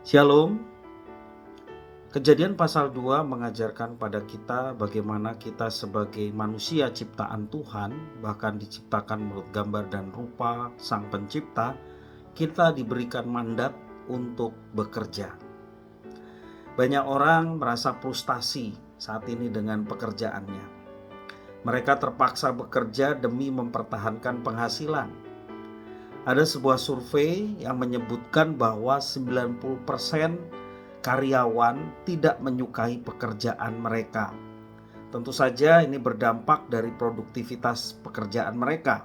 Shalom. Kejadian pasal 2 mengajarkan pada kita bagaimana kita sebagai manusia ciptaan Tuhan, bahkan diciptakan menurut gambar dan rupa Sang Pencipta, kita diberikan mandat untuk bekerja. Banyak orang merasa frustasi saat ini dengan pekerjaannya. Mereka terpaksa bekerja demi mempertahankan penghasilan. Ada sebuah survei yang menyebutkan bahwa 90% karyawan tidak menyukai pekerjaan mereka. Tentu saja ini berdampak dari produktivitas pekerjaan mereka.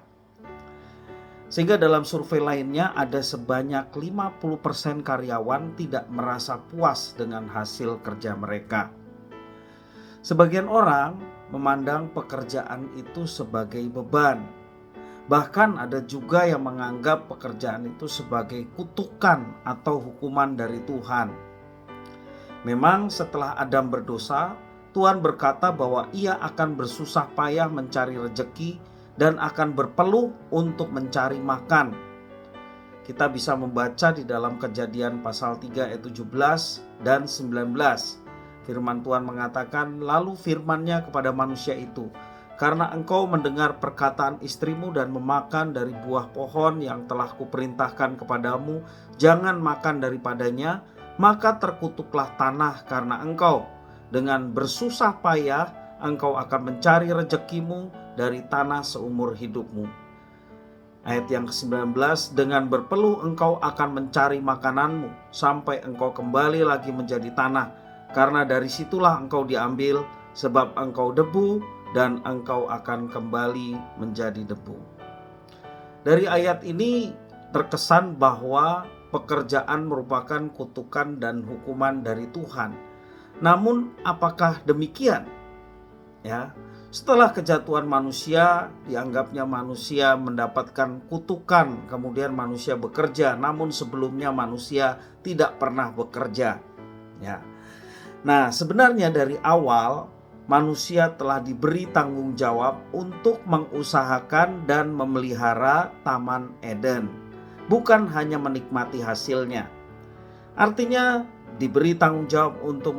Sehingga dalam survei lainnya ada sebanyak 50% karyawan tidak merasa puas dengan hasil kerja mereka. Sebagian orang memandang pekerjaan itu sebagai beban. Bahkan ada juga yang menganggap pekerjaan itu sebagai kutukan atau hukuman dari Tuhan. Memang setelah Adam berdosa, Tuhan berkata bahwa ia akan bersusah payah mencari rejeki dan akan berpeluh untuk mencari makan. Kita bisa membaca di dalam Kejadian pasal 3 ayat 17 dan 19. Firman Tuhan mengatakan, lalu firman-Nya kepada manusia itu, karena engkau mendengar perkataan istrimu dan memakan dari buah pohon yang telah kuperintahkan kepadamu, jangan makan daripadanya, maka terkutuklah tanah karena engkau. Dengan bersusah payah engkau akan mencari rezekimu dari tanah seumur hidupmu. Ayat yang ke-19, dengan berpeluh engkau akan mencari makananmu sampai engkau kembali lagi menjadi tanah, karena dari situlah engkau diambil, sebab engkau debu dan engkau akan kembali menjadi debu. Dari ayat ini terkesan bahwa pekerjaan merupakan kutukan dan hukuman dari Tuhan. Namun apakah demikian? Ya, setelah kejatuhan manusia, dianggapnya manusia mendapatkan kutukan, kemudian manusia bekerja, namun sebelumnya manusia tidak pernah bekerja. Ya. Nah, sebenarnya dari awal manusia telah diberi tanggung jawab untuk mengusahakan dan memelihara Taman Eden, bukan hanya menikmati hasilnya. Artinya diberi tanggung jawab untuk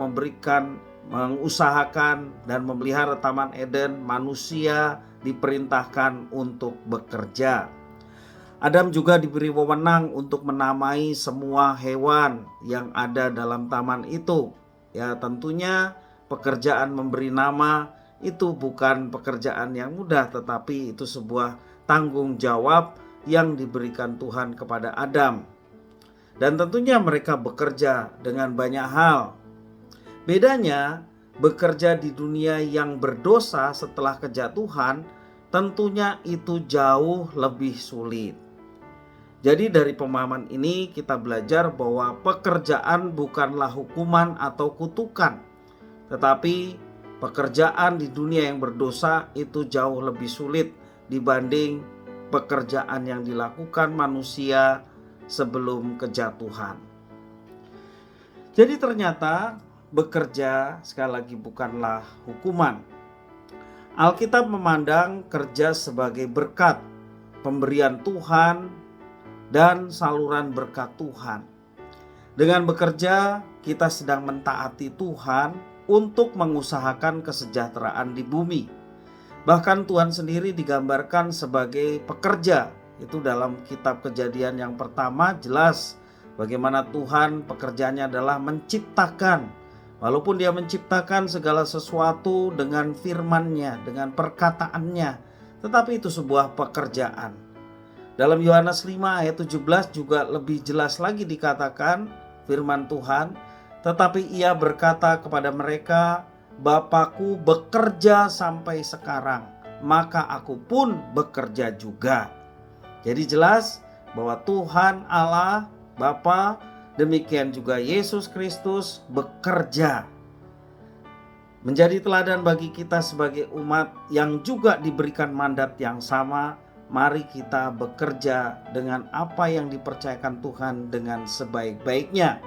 mengusahakan dan memelihara Taman Eden. Manusia diperintahkan untuk bekerja. Adam juga diberi wewenang untuk menamai semua hewan yang ada dalam taman itu. Ya, tentunya pekerjaan memberi nama itu bukan pekerjaan yang mudah, tetapi itu sebuah tanggung jawab yang diberikan Tuhan kepada Adam. Dan tentunya mereka bekerja dengan banyak hal. Bedanya, bekerja di dunia yang berdosa setelah kejatuhan, tentunya itu jauh lebih sulit. Jadi dari pemahaman ini kita belajar bahwa pekerjaan bukanlah hukuman atau kutukan, tetapi pekerjaan di dunia yang berdosa itu jauh lebih sulit dibanding pekerjaan yang dilakukan manusia sebelum kejatuhan. Jadi ternyata bekerja sekali lagi bukanlah hukuman. Alkitab memandang kerja sebagai berkat, pemberian Tuhan dan saluran berkat Tuhan. Dengan bekerja kita sedang mentaati Tuhan untuk mengusahakan kesejahteraan di bumi. Bahkan Tuhan sendiri digambarkan sebagai pekerja. Itu dalam kitab Kejadian yang pertama jelas bagaimana Tuhan pekerjaannya adalah menciptakan. Walaupun dia menciptakan segala sesuatu dengan firman-Nya, dengan perkataannya, tetapi itu sebuah pekerjaan. Dalam Yohanes 5 ayat 17 juga lebih jelas lagi dikatakan firman Tuhan, tetapi ia berkata kepada mereka, Bapakku bekerja sampai sekarang, maka aku pun bekerja juga. Jadi jelas bahwa Tuhan Allah Bapa, demikian juga Yesus Kristus bekerja. Menjadi teladan bagi kita sebagai umat yang juga diberikan mandat yang sama. Mari kita bekerja dengan apa yang dipercayakan Tuhan dengan sebaik-baiknya.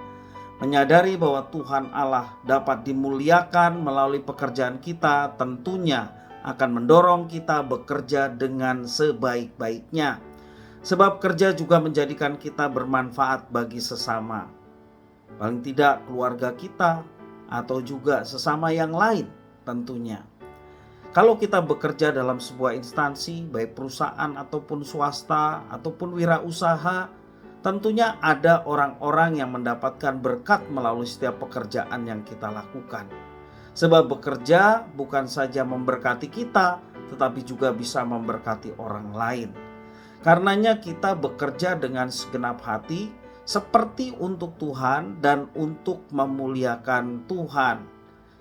Menyadari bahwa Tuhan Allah dapat dimuliakan melalui pekerjaan kita tentunya akan mendorong kita bekerja dengan sebaik-baiknya. Sebab kerja juga menjadikan kita bermanfaat bagi sesama. paling tidak keluarga kita, atau juga sesama yang lain tentunya. Kalau kita bekerja dalam sebuah instansi, baik perusahaan ataupun swasta ataupun wirausaha, tentunya ada orang-orang yang mendapatkan berkat melalui setiap pekerjaan yang kita lakukan. Sebab bekerja bukan saja memberkati kita, tetapi juga bisa memberkati orang lain. Karenanya kita bekerja dengan segenap hati, seperti untuk Tuhan dan untuk memuliakan Tuhan.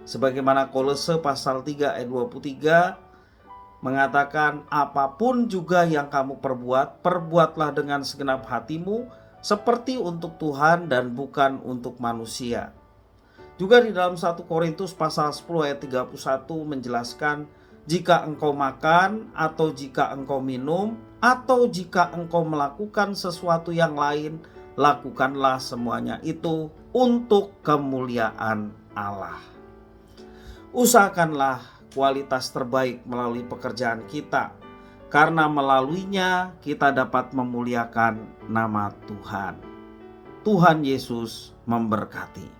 Sebagaimana Kolose pasal 3 ayat 23 mengatakan, apapun juga yang kamu perbuat, perbuatlah dengan segenap hatimu seperti untuk Tuhan dan bukan untuk manusia. Juga di dalam 1 Korintus pasal 10 ayat 31 menjelaskan, jika engkau makan atau jika engkau minum atau jika engkau melakukan sesuatu yang lain, lakukanlah semuanya itu untuk kemuliaan Allah. Usahakanlah kualitas terbaik melalui pekerjaan kita, karena melaluinya kita dapat memuliakan nama Tuhan. Tuhan Yesus memberkati.